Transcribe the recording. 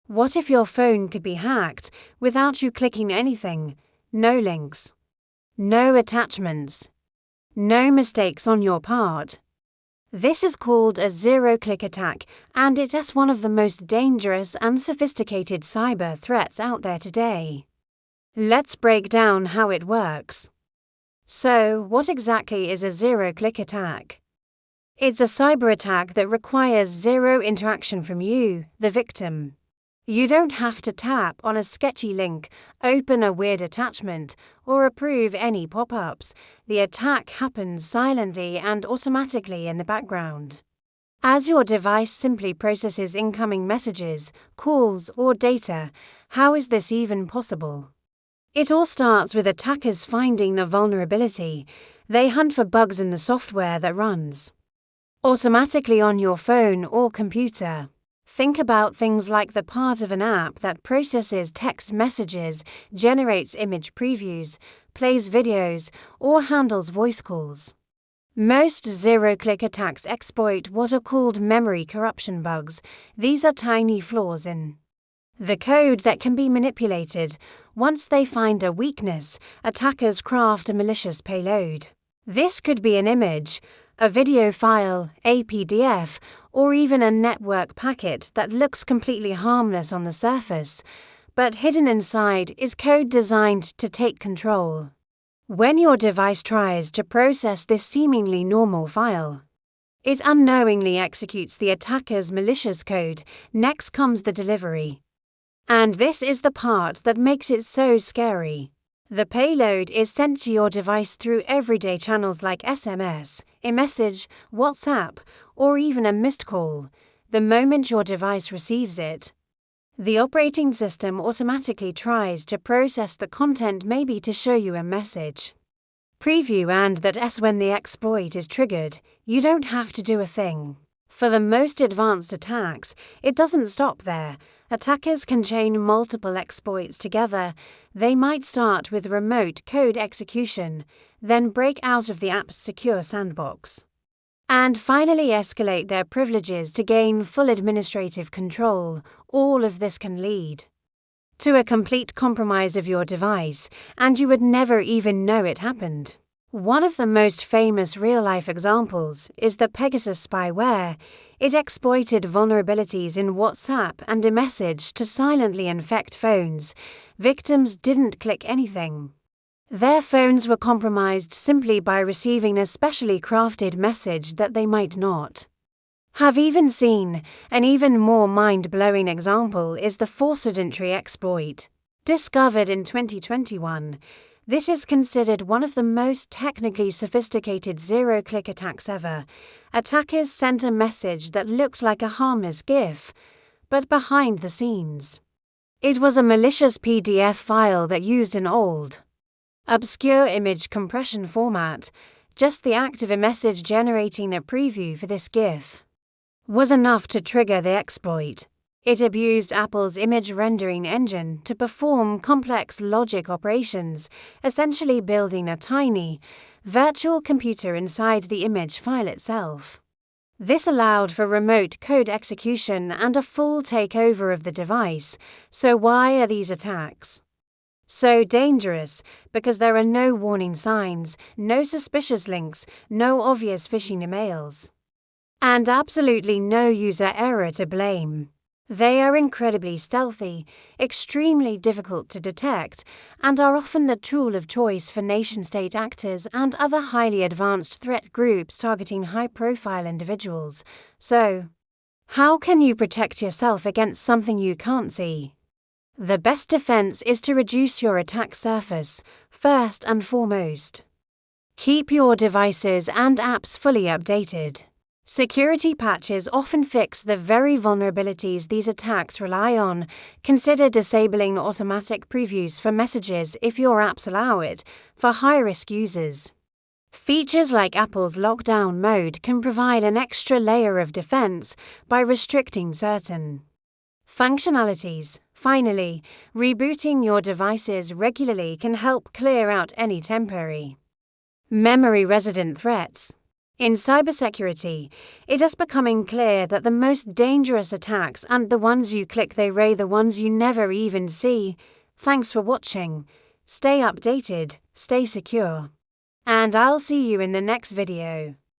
What if your phone could be hacked without you clicking anything? No links, no attachments, no mistakes on your part. This is called a zero-click attack, and it is one of the most dangerous and sophisticated cyber threats out there today. Let's break down how it works. So, what exactly is a zero-click attack? It's a cyber attack that requires zero interaction from you, the victim. You don't have to tap on a sketchy link, open a weird attachment, or approve any pop-ups. The attack happens silently and automatically in the background. As your device simply processes incoming messages, calls, or data, how is this even possible? It all starts with attackers finding the vulnerability. They hunt for bugs in the software that runs automatically on your phone or computer. Think about things like the part of an app that processes text messages, generates image previews, plays videos, or handles voice calls. Most zero-click attacks exploit what are called memory corruption bugs. These are tiny flaws in the code that can be manipulated. Once they find a weakness, attackers craft a malicious payload. This could be an image, a video file, a PDF, or even a network packet that looks completely harmless on the surface, but hidden inside is code designed to take control. When your device tries to process this seemingly normal file, it unknowingly executes the attacker's malicious code. Next comes the delivery. And this is the part that makes it so scary. The payload is sent to your device through everyday channels like SMS, iMessage, WhatsApp, or even a missed call. The moment your device receives it, the operating system automatically tries to process the content, maybe to show you a message preview, and that's when the exploit is triggered. You don't have to do a thing. For the most advanced attacks, it doesn't stop there. Attackers can chain multiple exploits together. They might start with remote code execution, then break out of the app's secure sandbox, and finally escalate their privileges to gain full administrative control. All of this can lead to a complete compromise of your device, and you would never even know it happened. One of the most famous real-life examples is the Pegasus spyware. It exploited vulnerabilities in WhatsApp and iMessage to silently infect phones. Victims didn't click anything. Their phones were compromised simply by receiving a specially crafted message that they might not have even seen. An even more mind-blowing example is the forced entry exploit, discovered in 2021. This is considered one of the most technically sophisticated zero-click attacks ever. Attackers sent a message that looked like a harmless GIF, but behind the scenes, it was a malicious PDF file that used an old, obscure image compression format. Just the act of a message generating a preview for this GIF was enough to trigger the exploit. It abused Apple's image rendering engine to perform complex logic operations, essentially building a tiny, virtual computer inside the image file itself. This allowed for remote code execution and a full takeover of the device. So why are these attacks so dangerous? Because there are no warning signs, no suspicious links, no obvious phishing emails, and absolutely no user error to blame. They are incredibly stealthy, extremely difficult to detect, and are often the tool of choice for nation-state actors and other highly advanced threat groups targeting high-profile individuals. So, how can you protect yourself against something you can't see? The best defense is to reduce your attack surface, first and foremost. Keep your devices and apps fully updated. Security patches often fix the very vulnerabilities these attacks rely on. Consider disabling automatic previews for messages if your apps allow it, for high-risk users. Features like Apple's lockdown mode can provide an extra layer of defense by restricting certain functionalities. Finally, rebooting your devices regularly can help clear out any temporary memory resident threats. In cybersecurity, it is becoming clear that the most dangerous attacks aren't the ones you click, they are the ones you never even see. Thanks for watching. Stay updated, stay secure. And I'll see you in the next video.